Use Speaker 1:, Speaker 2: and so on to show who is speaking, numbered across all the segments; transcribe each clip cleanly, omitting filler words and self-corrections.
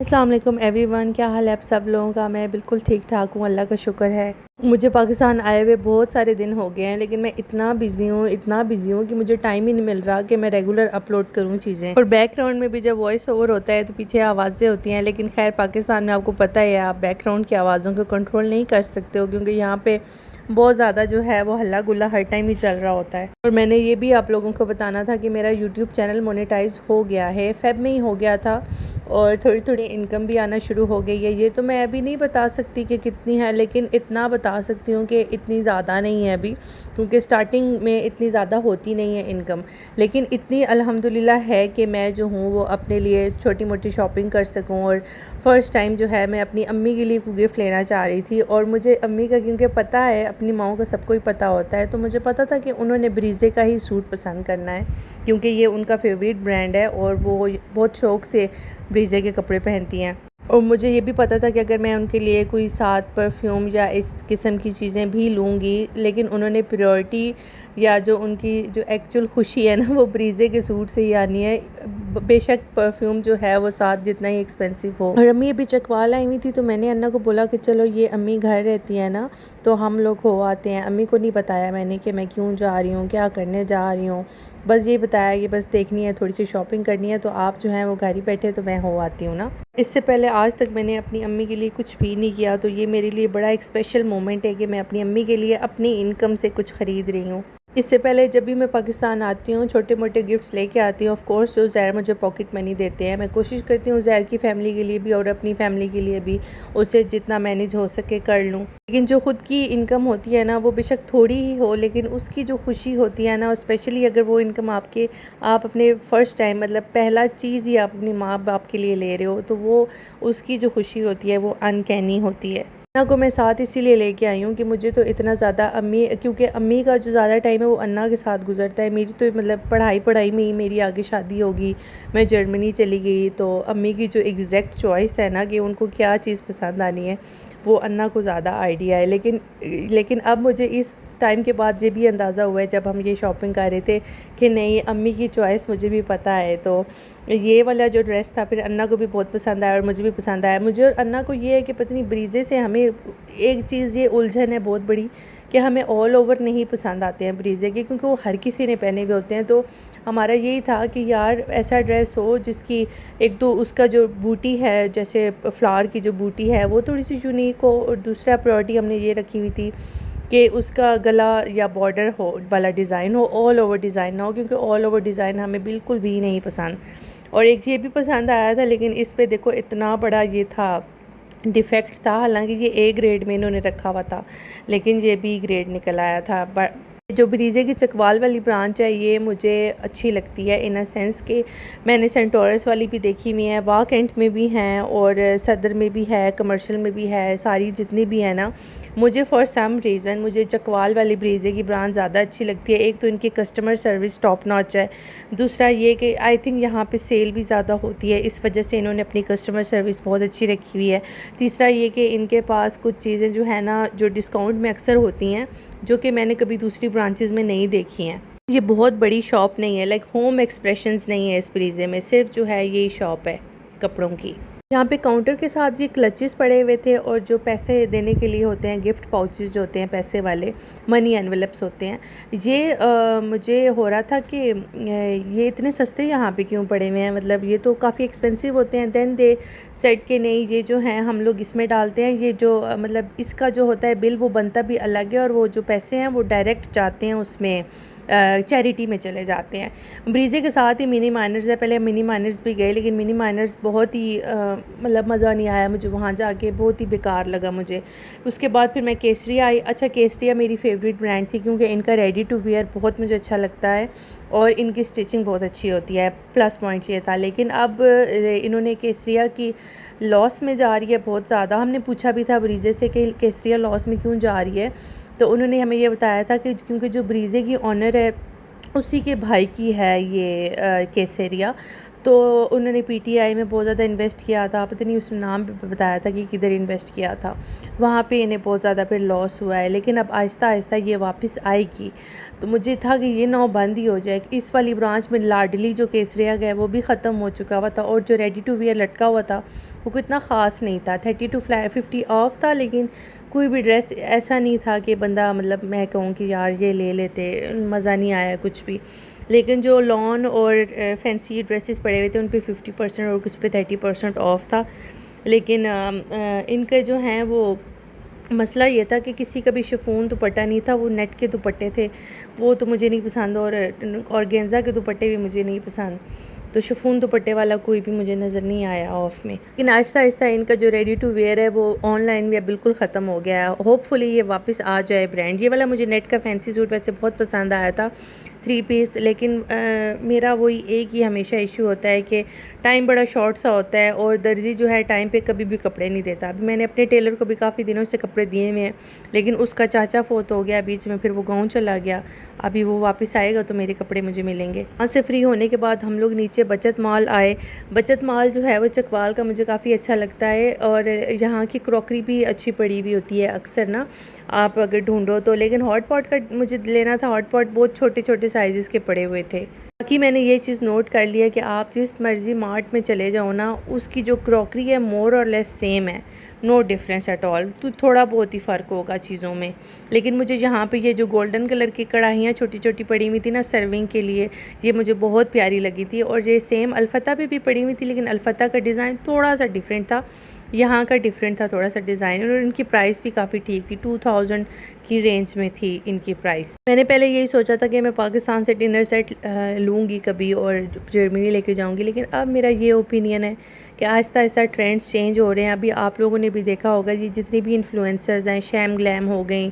Speaker 1: अस्सलाम वालेकुम एवरीवन, क्या हाल है आप सब लोगों का। मैं बिल्कुल ठीक ठाक हूँ, अल्लाह का शुक्र है। मुझे पाकिस्तान आए हुए बहुत सारे दिन हो गए हैं, लेकिन मैं इतना बिज़ी हूँ कि मुझे टाइम ही नहीं मिल रहा कि मैं रेगुलर अपलोड करूँ चीज़ें। और बैकग्राउंड में भी जब वॉइस ओवर होता है तो पीछे आवाज़ें होती हैं, लेकिन खैर पाकिस्तान में आपको पता है आप बैकग्राउंड की आवाज़ों को कंट्रोल नहीं कर सकते हो, क्योंकि यहाँ पे बहुत ज़्यादा जो है वो हल्ला गुल्ला हर टाइम ही चल रहा होता है। और मैंने ये भी आप लोगों को बताना था कि मेरा यूट्यूब चैनल मोनेटाइज हो गया है, फेब में ही हो गया था, और थोड़ी थोड़ी इनकम भी आना शुरू हो गई है। ये तो मैं अभी नहीं बता सकती कि कितनी है, लेकिन इतना बता सकती हूँ कि इतनी ज़्यादा नहीं है अभी, क्योंकि स्टार्टिंग में इतनी ज़्यादा होती नहीं है इनकम। लेकिन इतनी अल्हम्दुलिल्लाह है कि मैं जो हूँ वो अपने लिए छोटी मोटी शॉपिंग कर सकूँ। और फ़र्स्ट टाइम जो है मैं अपनी अम्मी के लिए कोई गिफ्ट लेना चाह रही थी, और मुझे अम्मी का क्योंकि पता है, अपनी माओ का सबको ही पता होता है, तो मुझे पता था कि उन्होंने ब्रीज़े का ही सूट पसंद करना है, क्योंकि ये उनका फेवरेट ब्रांड है और वो बहुत शौक़ से ब्रीज़े के कपड़े पहनती हैं। और मुझे ये भी पता था कि अगर मैं उनके लिए कोई साथ परफ्यूम या इस किस्म की चीज़ें भी लूँगी, लेकिन उन्होंने प्रायोरिटी या जो उनकी जो एक्चुअल खुशी है ना वो ब्रीज़े के सूट से ही आनी है, बेशक परफ्यूम जो है वो साथ जितना ही एक्सपेंसिव हो। और अम्मी अभी चकवाल आई हुई थी, तो मैंने अन्ना को बोला कि चलो ये अम्मी घर रहती है ना, तो हम लोग हो आते हैं। अम्मी को नहीं बताया मैंने कि मैं क्यों जा रही हूँ, क्या करने जा रही हूँ, बस ये बताया कि बस देखनी है, थोड़ी सी शॉपिंग करनी है, तो आप जो हैं वो घर ही बैठे, तो मैं हो आती हूँ ना। इससे पहले आज तक मैंने अपनी अम्मी के लिए कुछ भी नहीं किया, तो ये मेरे लिए बड़ा एक स्पेशल मोमेंट है कि मैं अपनी अम्मी के लिए अपनी इनकम से कुछ ख़रीद रही हूँ। इससे पहले जब भी मैं पाकिस्तान आती हूँ छोटे मोटे गिफ्ट्स लेके आती हूँ। ऑफ कोर्स जो ज़ैर मुझे पॉकेट मनी देते हैं, मैं कोशिश करती हूँ ज़ैर की फ़ैमिली के लिए भी और अपनी फ़ैमिली के लिए भी उससे जितना मैनेज हो सके कर लूँ। लेकिन जो ख़ुद की इनकम होती है ना, वो बेशक थोड़ी ही हो, लेकिन उसकी जो खुशी होती है ना, स्पेशली अगर वो इनकम आप अपने फ़र्स्ट टाइम मतलब पहला चीज़ ही आप अपने माँ बाप के लिए ले रहे हो, तो वो उसकी जो खुशी होती है वो अनकैनी होती है। अन्ना को मैं साथ इसीलिए लेके आई हूँ कि मुझे तो इतना ज़्यादा क्योंकि अम्मी का जो ज़्यादा टाइम है वो अन्ना के साथ गुजरता है। मेरी तो मतलब पढ़ाई में ही मेरी आगे शादी होगी, मैं जर्मनी चली गई, तो अम्मी की जो एग्जैक्ट चॉइस है ना कि उनको क्या चीज़ पसंद आनी है, वो अन्ना को ज़्यादा आइडिया है। लेकिन अब मुझे इस टाइम के बाद ये भी अंदाज़ा हुआ है, जब हम ये शॉपिंग कर रहे थे, कि नहीं अम्मी की चॉइस मुझे भी पता है। तो ये वाला जो ड्रेस था फिर अन्ना को भी बहुत पसंद आया और मुझे भी पसंद आया। मुझे और अन्ना को ये है कि पता नहीं ब्रीज़े से हमें एक चीज़ ये उलझन है बहुत बड़ी, कि हमें ऑल ओवर नहीं पसंद आते हैं ब्रीज़े के, क्योंकि वो हर किसी ने पहने हुए होते हैं। तो हमारा यही था कि यार ऐसा ड्रेस हो जिसकी एक तो उसका जो बूटी है, जैसे फ्लावर की जो बूटी है वो थोड़ी सी यूनिक हो, और दूसरा प्रायोरिटी हमने ये रखी हुई थी कि उसका गला या बॉर्डर हो वाला डिज़ाइन हो, ऑल ओवर डिज़ाइन ना हो, क्योंकि ऑल ओवर डिज़ाइन हमें बिल्कुल भी नहीं पसंद। और एक ये भी पसंद आया था, लेकिन इस पे देखो इतना बड़ा ये था डिफ़ेक्ट था, हालांकि ये ए ग्रेड में इन्होंने रखा हुआ था, लेकिन ये बी ग्रेड निकल आया था। जो ब्रीज़े की चकवाल वाली ब्रांच है ये मुझे अच्छी लगती है, इन अ सेंस कि मैंने सेंटोरस वाली भी देखी हुई है, वाह कैंट में भी हैं और सदर में भी है, कमर्शियल में भी है, सारी जितनी भी है ना, मुझे फॉर सम रीज़न मुझे चकवाल वाली ब्रीज़े की ब्रांच ज़्यादा अच्छी लगती है। एक तो इनकी कस्टमर सर्विस टॉप नॉच है, दूसरा ये कि आई थिंक यहाँ पे सेल भी ज़्यादा होती है, इस वजह से इन्होंने अपनी कस्टमर सर्विस बहुत अच्छी रखी हुई है। तीसरा ये कि इनके पास कुछ चीज़ें जो है ना जो डिस्काउंट में अक्सर होती हैं, जो कि मैंने कभी दूसरी ब्रांचेस में नहीं देखी हैं। ये बहुत बड़ी शॉप नहीं है, लाइक होम एक्सप्रेशंस नहीं है इस ब्रीज़े में, सिर्फ जो है यही शॉप है कपड़ों की। यहाँ पे काउंटर के साथ ये क्लचेस पड़े हुए थे, और जो पैसे देने के लिए होते हैं, गिफ्ट पाउचेस जो होते हैं पैसे वाले, मनी एनवेलप्स होते हैं, ये मुझे हो रहा था कि ये इतने सस्ते यहाँ पे क्यों पड़े हुए हैं, मतलब ये तो काफ़ी एक्सपेंसिव होते हैं। देन दे सेट के नहीं, ये जो हैं हम लोग इसमें डालते हैं, ये जो मतलब इसका जो होता है बिल वो बनता भी अलग है, और वो जो पैसे हैं वो डायरेक्ट जाते हैं उसमें चैरिटी में चले जाते हैं। ब्रीज़े के साथ ही मिनी माइनर्स है, पहले मिनी माइनर्स भी गए, लेकिन मिनी माइनर्स बहुत ही मतलब मज़ा नहीं आया मुझे वहाँ जाके, बहुत ही बेकार लगा मुझे। उसके बाद फिर मैं केसरिया आई। अच्छा, केसरिया मेरी फेवरेट ब्रांड थी, क्योंकि इनका रेडी टू वियर बहुत मुझे अच्छा लगता है और इनकी स्टिचिंग बहुत अच्छी होती है, प्लस पॉइंट ये था। लेकिन अब इन्होंने केसरिया की लॉस में जा रही है बहुत ज़्यादा। हमने पूछा भी था ब्रीज़े से कि केसरिया लॉस में क्यों जा रही है, तो उन्होंने हमें ये बताया था कि क्योंकि जो ब्रीज़े की ऑनर है उसी के भाई की है ये केसरिया, तो उन्होंने पीटीआई में बहुत ज़्यादा इन्वेस्ट किया था, पता नहीं उसने नाम भी बताया था कि किधर इन्वेस्ट किया था, वहाँ पे इन्हें बहुत ज़्यादा फिर लॉस हुआ है। लेकिन अब आहिस्ता आहिस्ता ये वापस आएगी, तो मुझे था कि ये नौ बंद ही हो जाए। इस वाली ब्रांच में लाडली जो केसरिया गया वो भी ख़त्म हो चुका हुआ था, और जो रेडी टू वियर लटका हुआ था वो इतना ख़ास नहीं था, 30 to 50 ऑफ था, लेकिन कोई भी ड्रेस ऐसा नहीं था कि बंदा मतलब मैं कहूँ कि यार ये ले लेते, मज़ा नहीं आया कुछ भी। लेकिन जो लॉन और फैंसी ड्रेसेस पड़े हुए थे उन पे 50% और कुछ पे 30% ऑफ था। लेकिन इनके जो हैं वो मसला ये था कि किसी का भी शिफॉन दुपट्टा नहीं था, वो नेट के दुपट्टे थे, वो तो मुझे नहीं पसंद, और गेंजा के दुपट्टे भी मुझे नहीं पसंद। तो शिफॉन दुपट्टे वाला कोई भी मुझे नज़र नहीं आया ऑफ में। लेकिन आहिस्ता आहिस्ता इनका जो रेडी टू वेयर है वो ऑनलाइन भी अब बिल्कुल ख़त्म हो गया है। होपफुली ये वापस आ जाए ब्रांड। ये वाला मुझे नेट का फैंसी सूट वैसे बहुत पसंद आया था, 3 पीस, लेकिन मेरा वही एक ही हमेशा इशू होता है कि टाइम बड़ा शॉर्ट सा होता है और दर्जी जो है टाइम पे कभी भी कपड़े नहीं देता। अभी मैंने अपने टेलर को भी काफ़ी दिनों से कपड़े दिए हुए हैं, लेकिन उसका चाचा फोत हो गया बीच में, फिर वो गाँव चला गया। अभी वो वापस आएगा तो मेरे कपड़े मुझे मिलेंगे। वहाँ से फ्री होने के बाद हम लोग नीचे बचत माल आए। बचत माल जो है वो चकवाल का मुझे काफ़ी अच्छा लगता है, और यहाँ की क्रॉकरी भी अच्छी पड़ी हुई होती है अक्सर ना, आप अगर ढूंढो तो। लेकिन हॉट पॉट का मुझे लेना था, हॉट पॉट बहुत छोटे छोटे साइज़ के पड़े हुए थे। बाकी मैंने ये चीज़ नोट कर लिया कि आप जिस मर्ज़ी मार्ट में चले जाओ ना, उसकी जो क्रॉकरी है मोर और लेस सेम है, नो डिफरेंस एट ऑल। तो थोड़ा बहुत ही फ़र्क होगा चीज़ों में। लेकिन मुझे यहाँ पे ये जो गोल्डन कलर की कढ़ाइयाँ छोटी छोटी पड़ी हुई थी ना सर्विंग के लिए, ये मुझे बहुत प्यारी लगी थी। और ये सेम अलफता पे भी पड़ी हुई थी, लेकिन अलफता का डिज़ाइन थोड़ा सा डिफरेंट था, यहाँ का डिफरेंट था थोड़ा सा डिज़ाइन, और इनकी प्राइस भी काफ़ी ठीक थी, 2000 की रेंज में थी इनकी प्राइस। मैंने पहले यही सोचा था कि मैं पाकिस्तान से डिनर सेट लूँगी कभी और जर्मनी लेके जाऊँगी, लेकिन अब मेरा ये ओपिनियन है कि आहिस्ता आहिस्ता ट्रेंड्स चेंज हो रहे हैं। अभी आप लोगों ने भी देखा होगा जी, जितनी भी इन्फ्लुएंसर्स हैं, शैम ग्लैम हो गई,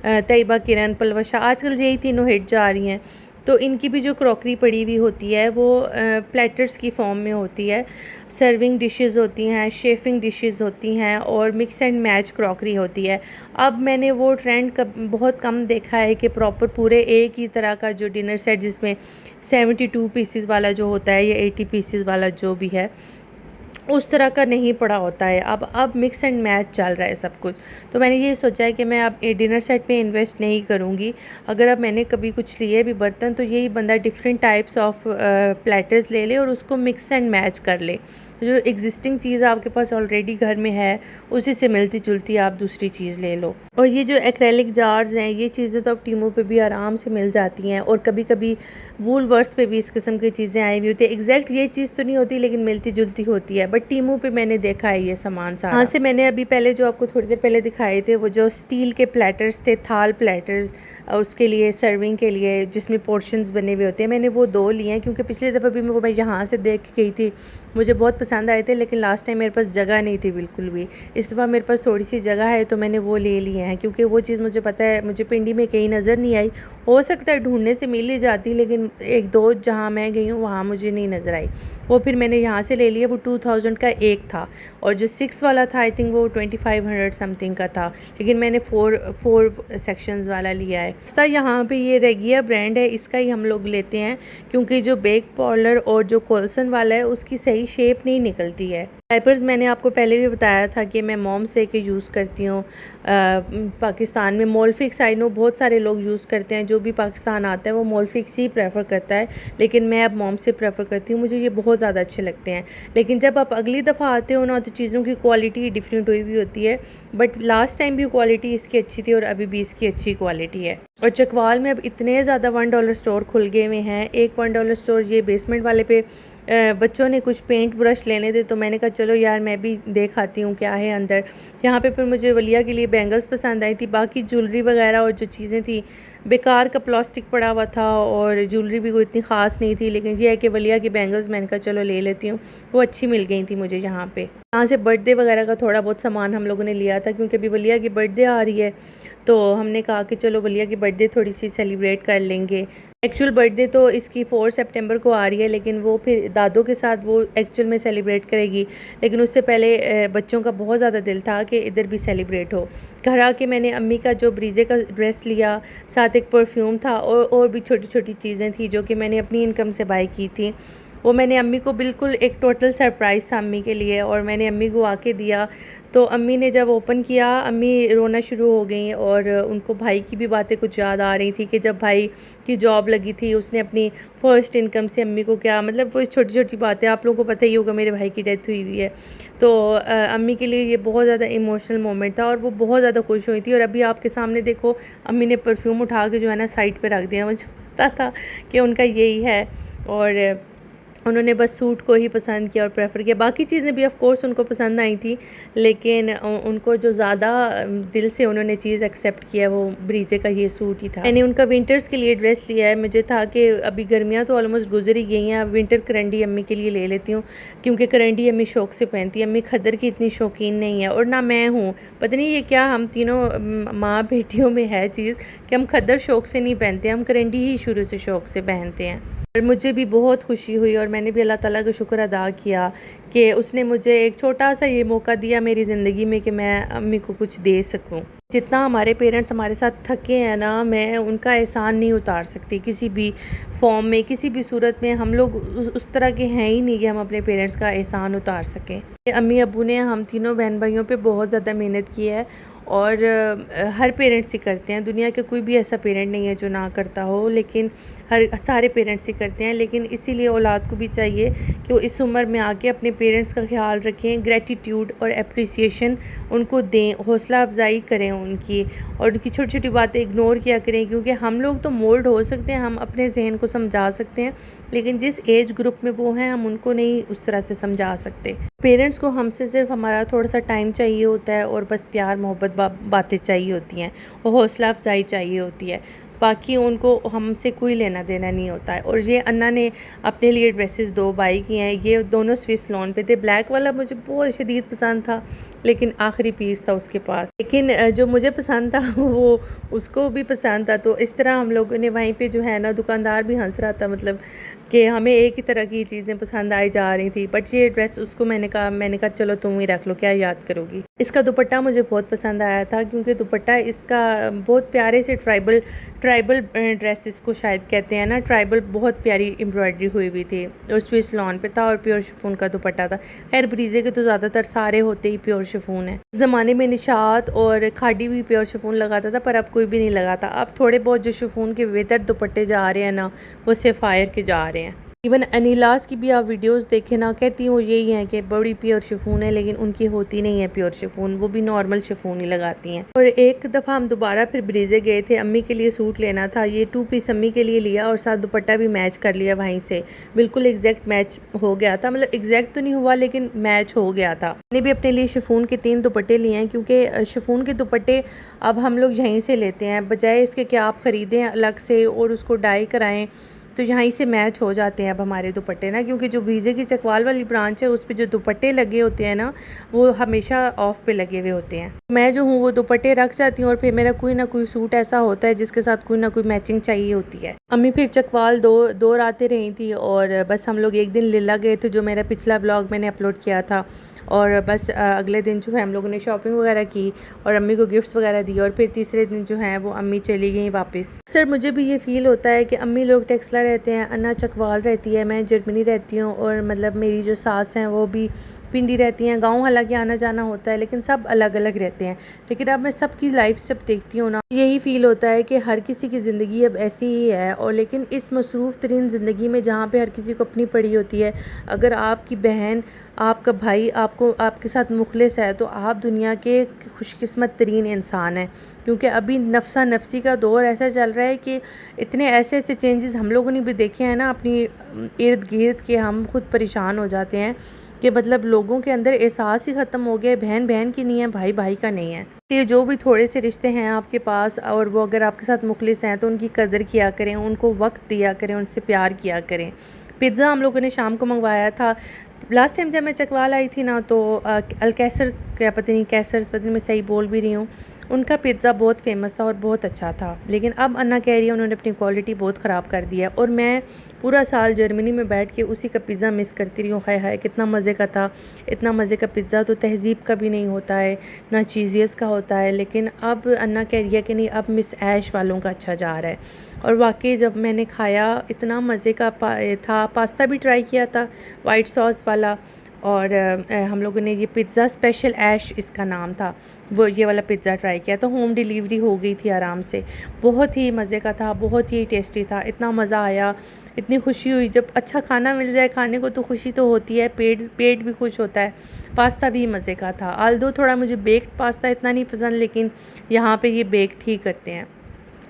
Speaker 1: तैयबा किरण, पलवशा, आजकल यही तीनों हिट जा रही हैं। तो इनकी भी जो क्रॉकरी पड़ी हुई होती है वो प्लेटर्स की फॉर्म में होती है, सर्विंग डिशेस होती हैं, शेफिंग डिशेस होती हैं, और मिक्स एंड मैच क्रॉकरी होती है। अब मैंने वो ट्रेंड बहुत कम देखा है कि प्रॉपर पूरे एक ही तरह का जो डिनर सेट जिसमें 72 पीसेस वाला जो होता है या 80 पीसेस वाला जो भी है, उस तरह का नहीं पड़ा होता है। अब मिक्स एंड मैच चल रहा है सब कुछ। तो मैंने ये सोचा है कि मैं अब डिनर सेट पे इन्वेस्ट नहीं करूँगी। अगर अब मैंने कभी कुछ लिए भी बर्तन, तो यही बंदा डिफरेंट टाइप्स ऑफ प्लेटर्स ले ले और उसको मिक्स एंड मैच कर ले। जो एग्जिस्टिंग चीज़ आपके पास ऑलरेडी घर में है, उसी से मिलती जुलती आप दूसरी चीज़ ले लो। और ये जो एक्रेलिक जार्स हैं, ये चीज़ें तो अब टीमों पे भी आराम से मिल जाती हैं, और कभी कभी वूलवर्थ पे भी इस किस्म की चीज़ें आई हुई होती है। एग्जैक्ट ये चीज़ तो नहीं होती, लेकिन मिलती जुलती होती है। बट टीमों पे मैंने देखा है ये सामान सारा। हाँ से मैंने अभी पहले जो आपको थोड़ी देर पहले दिखाए थे, वो जो स्टील के प्लेटर्स थे, थाल प्लेटर्स, उसके लिए सर्विंग के लिए जिसमें पोर्शंस बने हुए होते हैं, मैंने वो 2 लिए हैं, क्योंकि पिछली दफ़ा भी मैं यहाँ से देख के गई थी, मुझे बहुत पसंद आए थे, लेकिन लास्ट टाइम मेरे पास जगह नहीं थी बिल्कुल भी। इस दफ़ा मेरे पास थोड़ी सी जगह है, तो मैंने वो ले लिए हैं, क्योंकि वो चीज़ मुझे पता है मुझे पिंडी में कहीं नज़र नहीं आई। हो सकता है ढूंढने से मिल ही जाती, लेकिन 1-2 जहाँ मैं गई हूँ वहाँ मुझे नहीं नज़र आई। वो फिर मैंने यहाँ से ले लिया। वो 2000 का एक था, और जो 6 वाला था आई थिंक वो 2500 समथिंग का था, लेकिन मैंने 4 सेक्शंस वाला लिया है। तो यहाँ पे ये रेगिया ब्रांड है, इसका ही हम लोग लेते हैं, क्योंकि जो बेक पॉलर और जो कोल्सन वाला है उसकी सही शेप नहीं निकलती है। डायपर्स मैंने आपको पहले भी बताया था कि मैं मॉम से के यूज़ करती हूँ। पाकिस्तान में मोलफिक्स, आई नो बहुत सारे लोग यूज़ करते हैं, जो भी पाकिस्तान आता है वो मोलफिक्स ही प्रेफर करता है, लेकिन मैं अब मॉम से प्रेफर करती हूँ। मुझे ये बहुत ज़्यादा अच्छे लगते हैं। लेकिन जब आप अगली दफ़ा आते हो ना, तो चीज़ों की क्वालिटी डिफरेंट हुई हुई होती है। बट लास्ट टाइम भी क्वालिटी इसकी अच्छी थी, और अभी भी इसकी अच्छी क्वालिटी है। और चकवाल में अब इतने ज़्यादा $1 स्टोर खुल गए हुए हैं। एक $1 स्टोर ये बेसमेंट वाले पे बच्चों ने कुछ पेंट ब्रश लेने थे, तो मैंने कहा चलो यार मैं भी देख आती हूँ क्या है अंदर। यहाँ पे फिर मुझे वलिया के लिए बैंगल्स पसंद आई थी। बाकी ज्वेलरी वगैरह और जो चीज़ें थी, बेकार का प्लास्टिक पड़ा हुआ था, और ज्वेलरी भी कोई इतनी ख़ास नहीं थी। लेकिन ये है कि वलिया की बैंगल्स मैंने कहा चलो ले लेती हूँ, वो अच्छी मिल गई थी मुझे यहाँ पे। यहाँ से बर्थडे वगैरह का थोड़ा बहुत सामान हम लोगों ने लिया था, क्योंकि अभी वलिया की बर्थडे आ रही है, तो हमने कहा कि चलो वलिया की बर्थडे थोड़ी सी सेलिब्रेट कर लेंगे। एक्चुअल बर्थडे तो इसकी 4 सितंबर को आ रही है, लेकिन वो फिर दादों के साथ वो एक्चुअल में सेलिब्रेट करेगी। लेकिन उससे पहले बच्चों का बहुत ज़्यादा दिल था कि इधर भी सेलिब्रेट हो। घर आके मैंने अम्मी का जो ब्रीजे का ड्रेस लिया, साथ एक परफ्यूम था, और भी छोटी छोटी चीज़ें थी जो कि मैंने अपनी इनकम से बाय की थी। वो मैंने अम्मी को बिल्कुल एक टोटल सरप्राइज़ था अम्मी के लिए, और मैंने अम्मी को आके दिया। तो अम्मी ने जब ओपन किया, अम्मी रोना शुरू हो गई, और उनको भाई की भी बातें कुछ याद आ रही थी कि जब भाई की जॉब लगी थी, उसने अपनी फ़र्स्ट इनकम से अम्मी को क्या, मतलब वो छोटी छोटी बातें, आप लोगों को पता ही होगा मेरे भाई की डेथ हुई है। तो अम्मी के लिए ये बहुत ज़्यादा इमोशनल मोमेंट था, और वो बहुत ज़्यादा खुश हुई थी। और अभी आपके सामने देखो, अम्मी ने परफ्यूम उठा के जो है ना साइड पर रख दिया। मुझे पता था कि उनका यही है, और उन्होंने बस सूट को ही पसंद किया और प्रेफर किया। बाकी चीज़ें भी ऑफ़ कोर्स उनको पसंद आई थी, लेकिन उनको जो ज़्यादा दिल से उन्होंने चीज़ एक्सेप्ट किया वो ब्रीज़े का ये सूट ही था। मैंने उनका विंटर्स के लिए ड्रेस लिया है। मुझे था कि अभी गर्मियाँ तो ऑलमोस्ट गुजर ही गई हैं, अब विंटर करंडी अम्मी के लिए ले लेती हूँ, क्योंकि करंडी अम्मी शौक़ से पहनती है। अम्मी खद्दर की इतनी शौकीन नहीं है, और ना मैं हूँ। पता नहीं ये क्या हम तीनों माँ बेटियों में है चीज़ कि हम खद्दर शौक़ से नहीं पहनते, हम करंडी ही शुरू से शौक़ से पहनते हैं। और मुझे भी बहुत खुशी हुई, और मैंने भी अल्लाह ताला का शुक्र अदा किया कि उसने मुझे एक छोटा सा ये मौका दिया मेरी ज़िंदगी में कि मैं अम्मी को कुछ दे सकूं। जितना हमारे पेरेंट्स हमारे साथ थके हैं ना, मैं उनका एहसान नहीं उतार सकती किसी भी फॉर्म में, किसी भी सूरत में। हम लोग उस तरह के हैं ही नहीं कि हम अपने पेरेंट्स का एहसान उतार सकें। अम्मी अब्बू ने हम तीनों बहन भाइयों पे बहुत ज़्यादा मेहनत की है, और हर पेरेंट्स ही करते हैं। दुनिया के कोई भी ऐसा पेरेंट नहीं है जो ना करता हो, लेकिन हर सारे पेरेंट्स ही करते हैं। लेकिन इसीलिए औलाद को भी चाहिए कि वो इस उम्र में आके अपने पेरेंट्स का ख्याल रखें, ग्रेटिट्यूड और एप्रिसिएशन उनको दें, हौसला अफजाई करें उनकी, और उनकी छोटी छोटी बातें इग्नोर किया करें। क्योंकि हम लोग तो मोल्ड हो सकते हैं, हम अपने जहन को समझा सकते हैं, लेकिन जिस एज ग्रुप में वो हैं हम उनको नहीं उस तरह से समझा सकते। पेरेंट्स को हमसे सिर्फ हमारा थोड़ा सा टाइम चाहिए होता है, और बस प्यार मोहब्बत बातें चाहिए होती हैं, और हौसला अफजाई चाहिए होती है। बाकी उनको हमसे कोई लेना देना नहीं होता है। और ये अन्ना ने अपने लिए ड्रेसेस 2 बाई की हैं, ये दोनों स्विस लॉन पे थे। ब्लैक वाला मुझे बहुत शदीद पसंद था, लेकिन आखिरी पीस था उसके पास, लेकिन जो मुझे पसंद था वो उसको भी पसंद था। तो इस तरह हम लोगों ने वहीं पे जो है ना, दुकानदार भी हंस रहा था, मतलब कि हमें एक ही तरह की चीज़ें पसंद आई जा रही थी। बट ये ड्रेस उसको मैंने कहा चलो तुम ही रख लो, क्या याद करोगी। इसका दुपट्टा मुझे बहुत पसंद आया था, क्योंकि दुपट्टा इसका बहुत प्यारे से ट्राइबल ड्रेसेस को शायद कहते हैं ना, ट्राइबल, बहुत प्यारी एम्ब्रॉयडरी हुई हुई थी, और स्विस लॉन पे था, और प्योर शिफॉन का दुपट्टा था। खैर ब्रीजे के तो ज़्यादातर सारे होते ही प्योर शिफॉन है। ज़माने में निशात और खाड़ी भी प्योर शिफॉन लगाता था, पर अब कोई भी नहीं लगाता। अब थोड़े बहुत जो शिफॉन के बेहतर दुपट्टे जा रहे हैं ना, वो सेफायर के जा रहे हैं। इवन अनिलास की भी आप वीडियोस देखें ना, कहती हूँ यही है कि बड़ी प्योर शिफॉन है, लेकिन उनकी होती नहीं है प्योर शिफॉन, वो भी नॉर्मल शिफॉन ही लगाती हैं। और एक दफ़ा हम दोबारा फिर ब्रीजे गए थे, अम्मी के लिए सूट लेना था। ये 2 पीस अम्मी के लिए लिया, और साथ दुपट्टा भी मैच कर लिया वहीं से, बिल्कुल एग्जैक्ट मैच हो गया था। मतलब एग्जैक्ट तो नहीं हुआ, लेकिन मैच हो गया था। मैंने भी अपने लिए शिफॉन के 3 दुपट्टे लिए हैं, क्योंकि शिफॉन के दुपट्टे अब हम लोग यहीं से लेते हैं, बजाय इसके कि आप ख़रीदें अलग से और उसको डाई कराएँ, तो यहाँ से मैच हो जाते हैं अब हमारे दुपट्टे ना। क्योंकि जो ब्रीजे की चकवाल वाली ब्रांच है, उस पे जो दुपट्टे लगे होते हैं ना, वो हमेशा ऑफ पे लगे हुए होते हैं। मैं जो हूँ वो दुपट्टे रख जाती हूँ, और फिर मेरा कोई ना कोई सूट ऐसा होता है जिसके साथ कोई ना कोई मैचिंग चाहिए होती है। अम्मी फिर चकवाल दो रातें रही थी, और बस हम लोग एक दिन लीला गए थे, जो मेरा पिछला ब्लॉग मैंने अपलोड किया था। और बस अगले दिन जो है हम लोगों ने शॉपिंग वगैरह की, और अम्मी को गिफ्ट्स वगैरह दिए, और फिर तीसरे दिन जो है वो अम्मी चली गई वापस। सर मुझे भी ये फ़ील होता है कि अम्मी लोग टेक्सला रहते हैं, अन्ना चकवाल रहती है, मैं जर्मनी रहती हूँ, और मतलब मेरी जो सास हैं वो भी पिंडी रहती हैं। गांव हालांकि आना जाना होता है, लेकिन सब अलग अलग रहते हैं। लेकिन अब मैं सबकी लाइफ जब देखती हूँ ना, यही फ़ील होता है कि हर किसी की ज़िंदगी अब ऐसी ही है। और लेकिन इस मसरूफ़ तरीन ज़िंदगी में, जहाँ पे हर किसी को अपनी पड़ी होती है, अगर आपकी बहन, आपका भाई आपके साथ मुखलिस है, तो आप दुनिया के खुशकिस्मत तरीन इंसान हैं। क्योंकि अभी नफसा नफसी का दौर ऐसा चल रहा है कि इतने ऐसे ऐसे चेंजेस हम लोगों ने भी देखे हैं ना अपनी इर्द गिर्द के, हम खुद परेशान हो जाते हैं कि मतलब लोगों के अंदर एहसास ही ख़त्म हो गया। बहन बहन की नहीं है, भाई भाई का नहीं है। तो जो भी थोड़े से रिश्ते हैं आपके पास, और वो अगर आपके साथ मुखलिस हैं, तो उनकी कदर किया करें, उनको वक्त दिया करें, उनसे प्यार किया करें। पिज़्ज़ा हम लोगों ने शाम को मंगवाया था। लास्ट टाइम जब मैं चकवाल आई थी ना, तो अलकैसर्स, क्या पता नहीं कैसर्स, पता नहीं मैं सही बोल भी रही हूँ, उनका पिज़्ज़ा बहुत फेमस था और बहुत अच्छा था। लेकिन अब अन्ना कह रही है उन्होंने अपनी क्वालिटी बहुत ख़राब कर दिया है, और मैं पूरा साल जर्मनी में बैठ के उसी का पिज़्ज़ा मिस करती रही हूँ। हाय हाय कितना मज़े का था, इतना मज़े का पिज़्ज़ा तो तहज़ीब का भी नहीं होता है, ना चीज़ियस का होता है। लेकिन अब अन्ना कह रही है कि नहीं, अब मिस ऐश वालों का अच्छा जा रहा है। और वाकई जब मैंने खाया इतना मज़े का था। पास्ता भी ट्राई किया था वाइट सॉस वाला, और हम लोगों ने ये पिज़्ज़ा स्पेशल ऐश इसका नाम था, वो ये वाला पिज़्ज़ा ट्राई किया। तो होम डिलीवरी हो गई थी आराम से, बहुत ही मज़े का था, बहुत ही टेस्टी था। इतना मज़ा आया, इतनी खुशी हुई। जब अच्छा खाना मिल जाए खाने को तो खुशी तो होती है, पेट भी खुश होता है। पास्ता भी मज़े का था, आल्दो थोड़ा मुझे बेक्ड पास्ता इतना नहीं पसंद, लेकिन यहाँ पे ये बेक्ड ही करते हैं।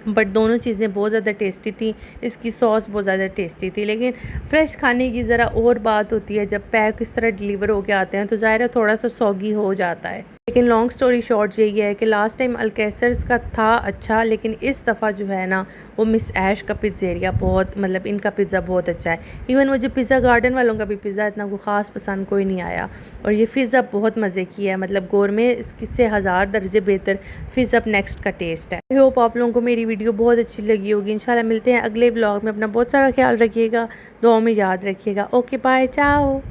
Speaker 1: बट दोनों चीज़ें बहुत ज़्यादा टेस्टी थी, इसकी सॉस बहुत ज़्यादा टेस्टी थी। लेकिन फ़्रेश खाने की ज़रा और बात होती है, जब पैक इस तरह डिलीवर होके आते हैं तो ज़ाहिर है थोड़ा सा सॉगी हो जाता है। लेकिन लॉन्ग स्टोरी शॉर्ट यही है कि लास्ट टाइम अल्कैसर्स का था अच्छा, लेकिन इस दफ़ा जो है ना वो मिस ऐश का पिज़्ज़ेरिया बहुत, मतलब इनका पिज़्ज़ा बहुत अच्छा है। इवन मुझे पिज़्ज़ा गार्डन वालों का भी पिज़्ज़ा इतना कोई ख़ास पसंद कोई नहीं आया, और ये पिज़्ज़ा बहुत मज़े की है, मतलब गोरमे इससे 1000 दर्जे बेहतर पिज़्ज़ा नेक्स्ट का टेस्ट है। आई होप आप लोगों को मेरी वीडियो बहुत अच्छी लगी होगी। इंशाल्लाह मिलते हैं अगले व्लॉग में। अपना बहुत सारा ख्याल रखिएगा, दुआओं में याद रखिएगा। ओके बाय, चाओ।